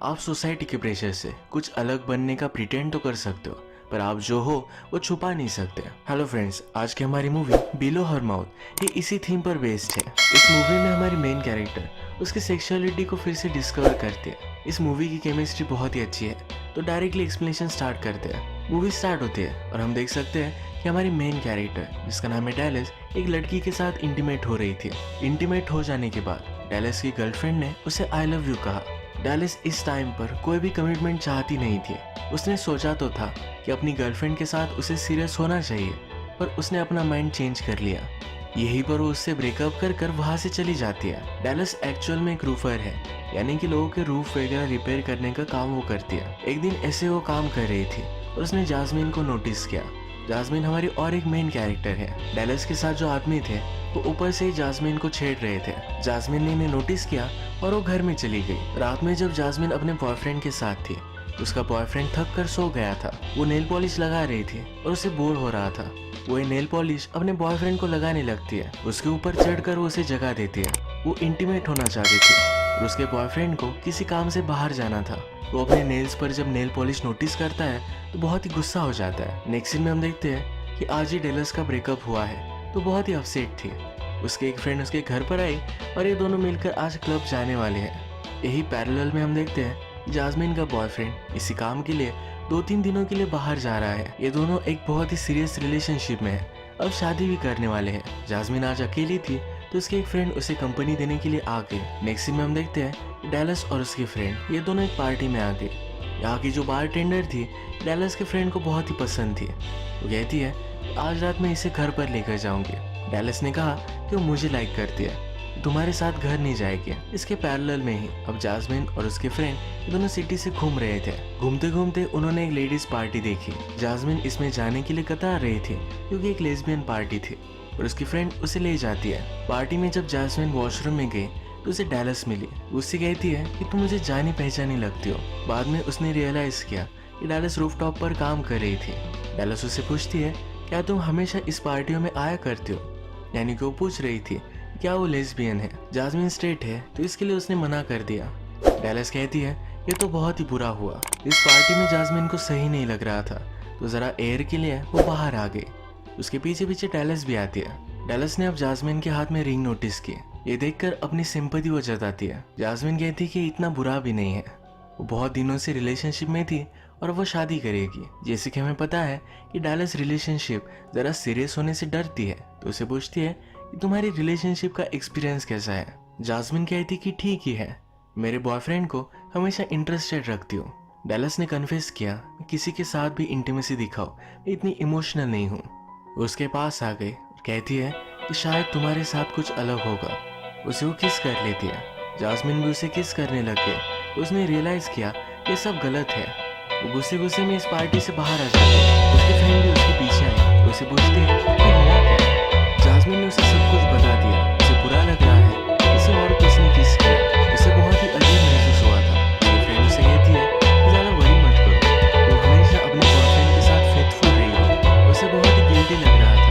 आप सोसाइटी के प्रेशर से कुछ अलग बनने का प्रिटेंड तो कर सकते हो, पर आप जो हो वो छुपा नहीं सकते। हेलो फ्रेंड्स, आज की हमारी मूवी बिलो हर माउथ ये इसी थीम पर बेस्ड है। इस मूवी में हमारी मेन कैरेक्टर उसकी सेक्सुअलिटी को फिर से डिस्कवर करती है। इस मूवी की केमिस्ट्री बहुत ही अच्छी है, तो डायरेक्टली एक्सप्लेनेशन स्टार्ट करते हैं। मूवी स्टार्ट होती है और हम देख सकते हैं कि हमारी मेन कैरेक्टर जिसका नाम है डैलस एक लड़की के साथ इंटीमेट हो रही थी। इंटीमेट हो जाने के बाद डैलस की गर्लफ्रेंड ने उसे आई लव यू कहा। डैलस इस टाइम पर कोई भी कमिटमेंट चाहती नहीं थी। उसने सोचा तो था कि अपनी गर्लफ्रेंड के साथ उसे सीरियस होना चाहिए, पर उसने अपना माइंड चेंज कर लिया। यही पर वो उससे ब्रेकअप कर कर वहां से चली जाती है। डैलस एक्चुअल में एक रूफर है, यानी कि लोगों के रूफ वगैरह रिपेयर करने का काम वो करती है। एक दिन ऐसे वो काम कर रही थी और उसने जास्मिन को नोटिस किया। जास्मिन हमारी और एक मेन कैरेक्टर है। डैलस के साथ जो आदमी थे वो ऊपर से ही जास्मिन को छेड़ रहे थे। जास्मिन ने इन्हें नोटिस किया और वो घर में चली गई। रात में जब जास्मिन अपने बॉयफ्रेंड के साथ थी, उसका बॉयफ्रेंड थक कर सो गया था। वो नेल पॉलिश लगा रही थी और उसे बोर हो रहा था। वो ये नेल पॉलिश अपने बॉयफ्रेंड को लगाने लगती है। उसके ऊपर चढ़कर वो उसे जगा देती है। वो इंटीमेट होना चाहती थी और उसके बॉयफ्रेंड को किसी काम से बाहर जाना था। वो अपने नेल्स पर जब नेल पॉलिश नोटिस करता है तो बहुत ही गुस्सा हो जाता है। नेक्स्ट सीन में हम देखते हैं कि आज ही डैलस का ब्रेकअप हुआ है, तो बहुत ही अपसेट थी। उसके एक फ्रेंड उसके घर पर आई और ये दोनों मिलकर आज क्लब जाने वाले हैं। यही पैरेलल में हम देखते हैं जास्मिन का बॉयफ्रेंड इसी काम के लिए 2-3 दिनों के लिए बाहर जा रहा है। ये दोनों एक बहुत ही सीरियस रिलेशनशिप में है, अब शादी भी करने वाले हैं। जास्मिन आज अकेली थी तो उसके एक फ्रेंड उसे कंपनी देने के लिए आ गए। नेक्स्ट सीन में हम देखते हैं डैलस और उसके फ्रेंड ये दोनों एक पार्टी में आ गए। यहाँ की जो बारटेंडर थी डैलस के फ्रेंड को बहुत ही पसंद थी। वो कहती है आज रात मैं इसे घर पर लेकर जाऊंगी। डैलस ने कहा कि वो मुझे लाइक करती है, तुम्हारे साथ घर नहीं जाएगी। इसके पैरेलल में ही अब जास्मिन और उसके फ्रेंड दोनों सिटी से घूम रहे थे। घूमते घूमते उन्होंने एक लेडीज पार्टी देखी। जास्मिन इसमें जाने के लिए कतरा रही थी क्योंकि एक लेस्बियन पार्टी थी और उसकी फ्रेंड उसे ले जाती है। पार्टी में जब जास्मिन वॉशरूम में गई तो उसे डैलस मिली। उससे कहती है कि तुम मुझे जानी पहचानी लगती हो। बाद में उसने रियलाइज किया कि डैलस रूफटॉप पर काम कर रही थी। डैलस उससे पूछती है क्या तुम हमेशा इस पार्टियों में आया करती हो, यानी कि वो पूछ रही थी क्या वो लेस्बियन है। जास्मिन स्ट्रेट है तो इसके लिए उसने मना कर दिया। डैलस कहती है ये तो बहुत ही बुरा हुआ। इस पार्टी में जास्मिन को सही नहीं लग रहा था तो जरा एयर के लिए वो बाहर आ गई। उसके पीछे पीछे डैलस भी आती है। डैलस ने अब जास्मिन के हाथ में रिंग नोटिस की। ये देखकर अपनी सिंपैथी वो जताती है। जास्मिन कहती कि इतना बुरा भी नहीं है, वो बहुत दिनों से रिलेशनशिप में थी और वो शादी करेगी। जैसे कि हमें पता है कि डैलस रिलेशनशिप जरा सीरियस होने से डरती है, तो उसे पूछती है कि तुम्हारी रिलेशनशिप का एक्सपीरियंस कैसा है। जास्मिन कहती कि ठीक ही है, मेरे बॉयफ्रेंड को हमेशा इंटरेस्टेड रखती हूँ। डैलस ने कन्फेस किया किसी के साथ भी इंटीमेसी दिखाओ, मैं इतनी इमोशनल नहीं हूँ। उसके पास आ गई और कहती है कि शायद तुम्हारे साथ कुछ अलग होगा। उसे वो किस कर लेती है। जास्मिन भी उसे किस करने लग गई। उसने रियलाइज किया ये सब गलत है। वो गुस्से गुस्से में इस पार्टी से बाहर आ जाती है। उसके फ्रेंड भी उसके पीछे आए। उसे पूछते हैं कि हुआ क्या। जास्मिन ने उसे सब कुछ बता दिया। उसे बुरा लग रहा है इसे और किसने किस किया। उसे बहुत ही अजीब महसूस हुआ था। उसकी फ्रेंड उसे कहती है कि ज्यादा वरी मत करो, वो हमेशा अपने बॉयफ्रेंड के साथ फेथफुल रही हो। उसे बहुत ही गिल्टी लग रहा था।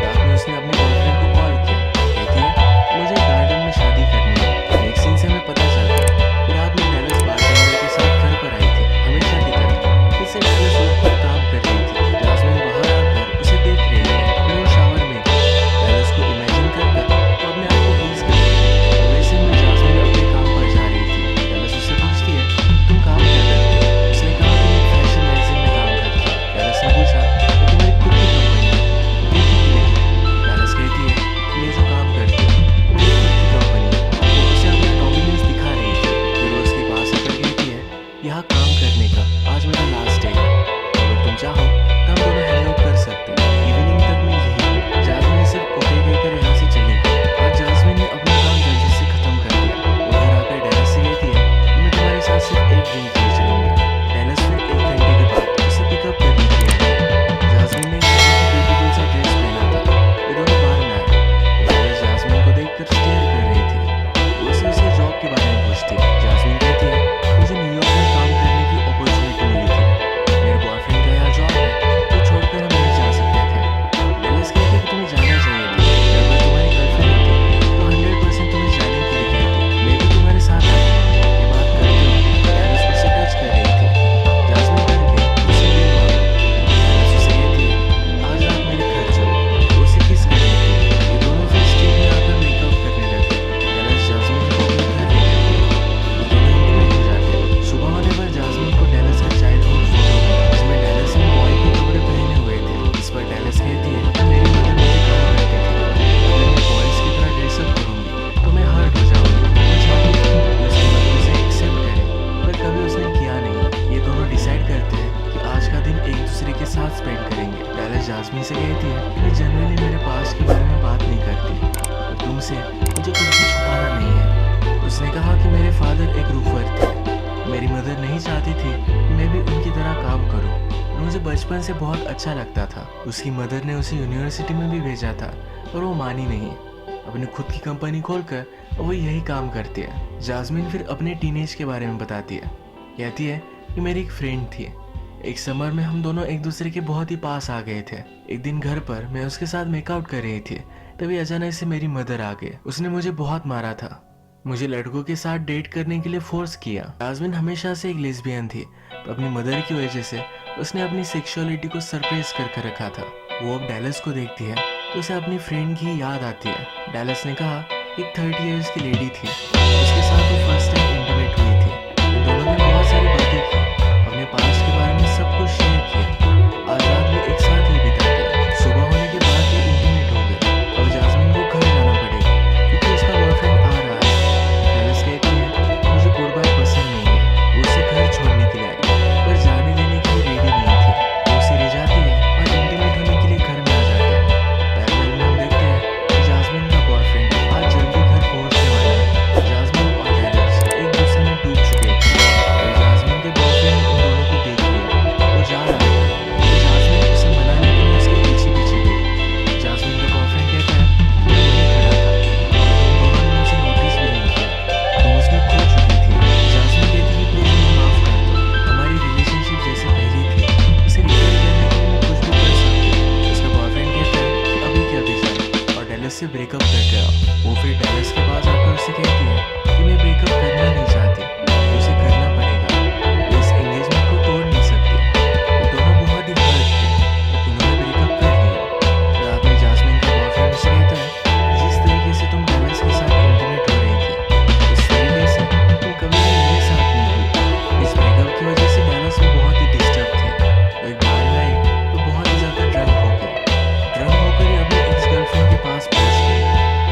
रात में उसने अपने बॉयफ्रेंड को कॉल किया। कहती है मुझे गार्डन में शादी करनी है। नेक्स्ट सीन से हमें पता चलता है कि रात में डैलस बारटेंडर के साथ घर पर आई थी हमेशा की तरह। इससे डैलस उस पर काम कर रही थी। जास्मिन बाहर आकर उसे देख रही है। फिर वो शावर उसे मुझे कुछ भी छुपाना नहीं है। उसने कहा कि मेरे फादर एक रूफर थे। मेरी मदर नहीं चाहती थी कि मैं भी उनकी तरह काम करूं। मुझे बचपन से बहुत अच्छा लगता था। उसकी मदर ने उसे यूनिवर्सिटी में भी भेजा था पर वो मानी नहीं। अपनी खुद की कंपनी खोलकर वो यही काम करती है। जास्मिन फिर अपने टीनेज के बारे में बताती है। कहती है कि मेरी एक फ्रेंड थी। एक समर में हम दोनों एक दूसरे के बहुत ही पास आ गए थे। एक दिन घर पर मैं उसके साथ मेकआउट कर रही थी, तभी अचानक से मेरी मदर आ गई। उसने मुझे बहुत मारा था। मुझे लड़कों के साथ डेट करने के लिए फोर्स किया। जास्मिन हमेशा से एक लेस्बियन थी, तो अपनी मदर की वजह से उसने अपनी सेक्सुअलिटी को सरप्राइज करके रखा था। वो अब डैलस को देखती है तो उसे अपनी फ्रेंड की याद आती है। डैलस ने कहा एक 30 इयर्स की लेडी थी, उसके साथ वो फर्स्ट टाइम इंटीमेट हुई थी। इन दोनों ने बहुत सारी बातें की, अपने पास्ट के बारे में सब कुछ शेयर किया। आज रात वो एक साथ ही बिताते। सुबह होने के बाद ये इंटीमेट हो गए। अब जास्मिन को घर जाना पड़ेगा क्योंकि उसका बॉयफ्रेंड आ रहा है। डैलस कहती है मुझे गुड बाय पसंद नहीं है। वो उसे घर छोड़ने के लिए आई पर जाने देने के लिए रेडी नहीं थी। वो उसे ले जाती है और इंटीमेट होने के लिए घर में आ जाते हैं। पैरेलल में हम देखते हैं कि जास्मिन का बॉयफ्रेंड आज जल्दी घर पहुंचने वाला है। जास्मिन और डैलस एक दूसरे में डूब चुके थे। फिर जास्मिन के बॉयफ्रेंड ने उन दोनों को देख लिया। वो जा रहा है तो जास्मिन उसे मनाने के लिए उसके पीछे पीछे गई। जास्मिन का बॉयफ्रेंड कहता है मैं वहीं खड़ा था, तुम दोनों ने मुझे नोटिस भी नहीं किया, तुम उसमें खो चुकी थी। जास्मिन कहती है प्लीज मुझे माफ कर दो, हमारी रिलेशनशिप जैसे पहले थी, उसे रिपेयर करने के लिए मैं कुछ भी कर सकती हूँ। उसका बॉयफ्रेंड कहता है कि अभी क्या भी जाए और डैलस से ब्रेकअप करके आओ। वो फिर डैलस के पास आकर उससे कहती है कि मैं ब्रेकअप करना नहीं चाहती, उसे करना पड़ेगा, वो इस एंगेजमेंट को तोड़ नहीं सकती। वो दोनों बहुत ही हर्ट थे, उन्होंने ब्रेकअप कर लिया। रात में जास्मिन का बॉयफ्रेंड उसे कहता है जिस तरीके से तुम डैलस के साथ इंटीमेट हो रही थी उस तरीके से तुम कभी भी मेरे साथ नहीं हुई। इस ब्रेकअप की वजह से डैलस में बहुत ही डिस्टर्ब थे। तो एक बार में आई तो बहुत ही ज्यादा ड्रंक हो गए। ड्रंक होकर ही अपनी एक्स गर्लफ्रेंड के पास पहुंच गई।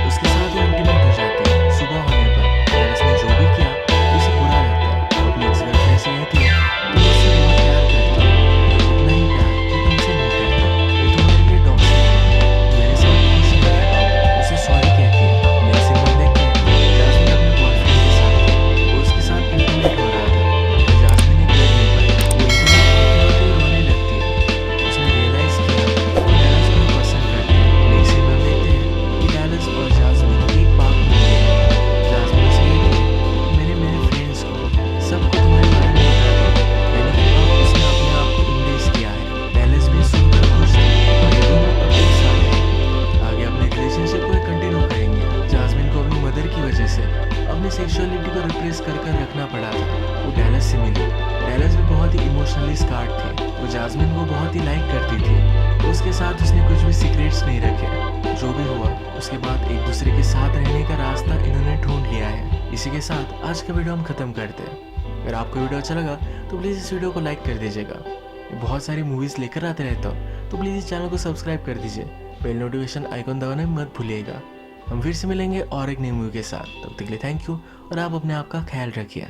उसके साथ वो इंटीमेट हो जाते हैं। सुबह होने पर डैलस ने जो भी किया उसे बुरा लगता है। वो अपनी एक्स गर्लफ्रेंड से कहती है तुम मुझसे बहुत प्यार करती हो, इतना ही प्यार कि तुमसे नहीं करता, ये तुम्हारे लिए टॉक्सिक है, मेरे साथ खुश नहीं रहा। उसे सॉरी कहती है। नेक्स्ट सीन में देखते हैं जास्मिन अपने बॉयफ्रेंड के साथ थी। वो उसके साथ इंटीमेट हो रहा था तो जास्मिन एक कर नहीं पाई। वो इंटीमेट होते होते रोने लगती है। उसने रियलाइज किया कि डैलस को पसंद करती है। नेक्स्ट सीन में देखते हैं कि डैलस और जास्मिन एक पार्क में गए हैं। जास्मिन से कहती है मैंने मेरे फ्रेंड्स को सबको तुम्हारे बारे में बता दिया, यानी कि अब उसने अपने आप को इम्प्रेस किया है। डैलस भी सुनकर खुश थी और ये दोनों अब एक साथ हैं। आगे अपने रिलेशनशिप को कंटिन्यू करेंगे। जास्मिन को अपनी मदर की वजह से अपनी सेक्सुअलिटी को रिप्रेस कर रखना पड़ा था। वो डैलस से मिली। डैलस भी बहुत ही इमोशनली स्कार्ड थे। वो जास्मिन को बहुत ही लाइक करती थी, तो उसके साथ उसने कुछ भी सीक्रेट्स नहीं रखे। जो भी हुआ उसके बाद एक दूसरे के साथ रहने का रास्ता इन्होंने ढूंढ लिया है। इसी के साथ आज का वीडियो हम खत्म करते हैं। अगर आपको वीडियो अच्छा लगा तो प्लीज़ इस वीडियो को लाइक कर दीजिएगा। बहुत सारी मूवीज़ लेकर आते रहता हूँ, तो प्लीज़ इस चैनल को सब्सक्राइब कर दीजिए। बेल नोटिफिकेशन आइकॉन दबाना मत भूलिएगा। हम फिर से मिलेंगे और एक नई मूवी के साथ। तब तक के लिए थैंक यू और आप अपने आप का ख्याल रखिए।